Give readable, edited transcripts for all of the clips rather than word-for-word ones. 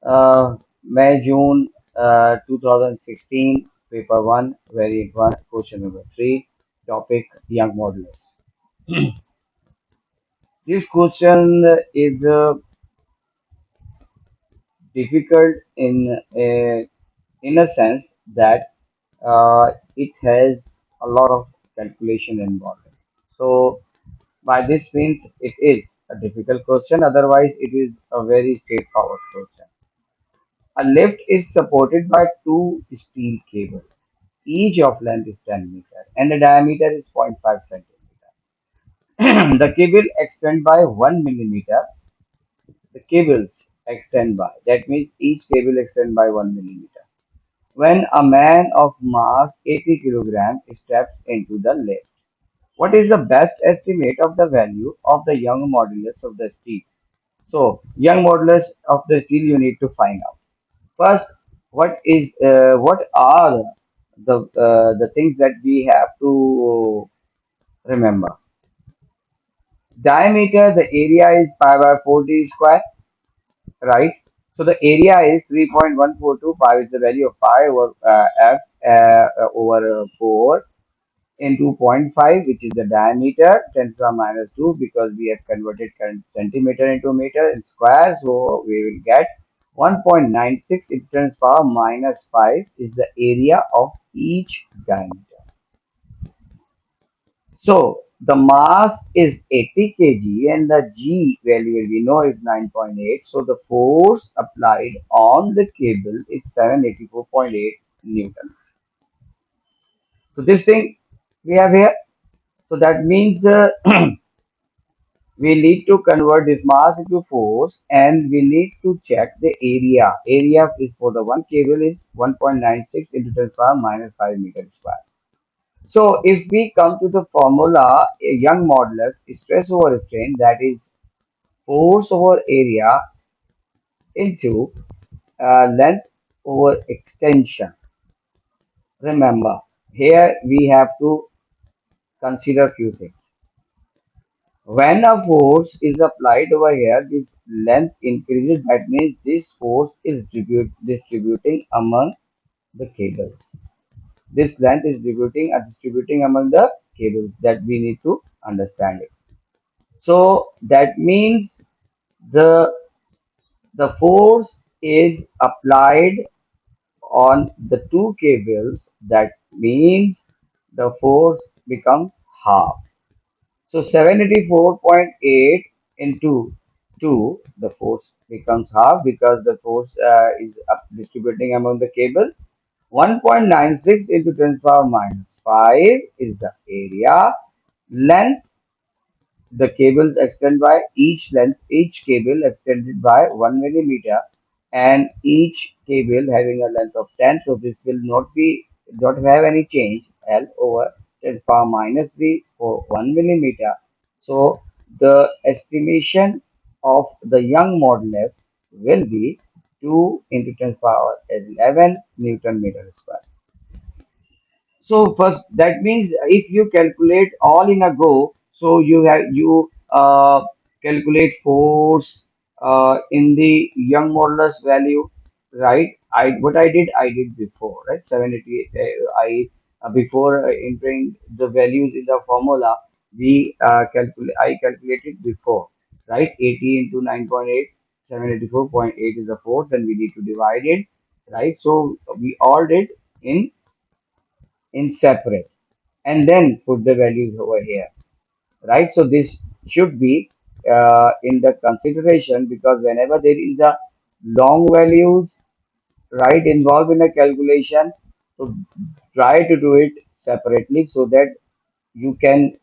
May June 2016, paper 1, variant 1, question number 3, topic young modulus. This question is difficult in a sense that it has a lot of calculation involved. So by this means it is a difficult question. Otherwise, it is a very straightforward question. A lift is supported by two steel cables. Each of length is 10 meter and the diameter is 0.5 centimeter. The cable extend by 1 millimeter. The cables extend by. That means each cable extend by 1 millimeter. When a man of mass 80 kilogram steps into the lift, what is the best estimate of the value of the young modulus of the steel? So, young modulus of the steel you need to find out. First, what are the things that we have to remember? Diameter, the area is pi by 4d square, right? So the area is 3.142. Pi is the value of pi over f over 4 into 0.5, which is the diameter, 10 to the minus 2, because we have converted current centimeter into meter in square. So we will get 1.96 into 10 to the power minus 5 is the area of each diameter. So the mass is 80 kg and the G value we know is 9.8. So the force applied on the cable is 784.8 newtons. So this thing we have here. So that means we need to convert this mass into force and we need to check the area. Area is for the one cable is 1.96 into 10 power minus 5 meter square. So if we come to the formula, a young modulus stress over strain, that is force over area into length over extension. Remember, here we have to consider few things. When a force is applied over here, this length increases. That means this force is distributing among the cables. This length is distributing among the cables. That we need to understand it. So that means the the force is applied on the two cables. That means the force becomes half. So 784.8 into 2, the force becomes half because the force is distributing among the cable. 1.96 into 10 to the power minus 5 is the area. Length, the cables extend by each cable extended by 1 millimeter and each cable having a length of 10. So this will not have any change. L over 10 power minus 3 for 1 millimeter. So the estimation of the young modulus will be 2 into 10 power 11 Newton meter square. So first, that means if you calculate all in a go, so you calculate force in the young modulus value, right? I did before, right? 788. Before entering the values in the formula, I calculated before, right? 80 into 9.8, 784.8 is the force, and we need to divide it, right? So we all did in separate and then put the values over here, right? So this should be in the consideration because whenever there is a long values, right, involved in a calculation, so try to do it separately so that you can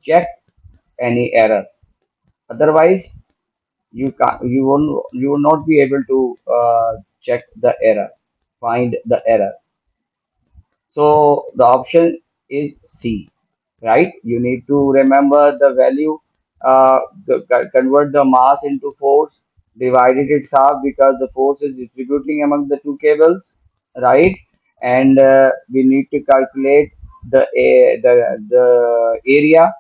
check any error. Otherwise you will not be able to check the error, find the error. So the option is C, right? You need to remember the value, convert the mass into force, divided it half because the force is distributing among the two cables, right? And we need to calculate the area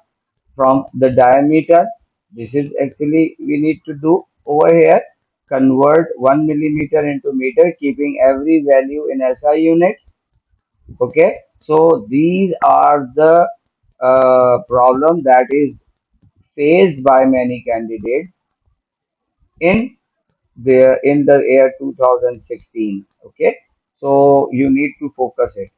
from the diameter. This is actually we need to do over here. convert 1 millimeter into meter, keeping every value in SI unit. Okay, so these are the problem that is faced by many candidates in in the year 2016. Okay, so you need to focus it.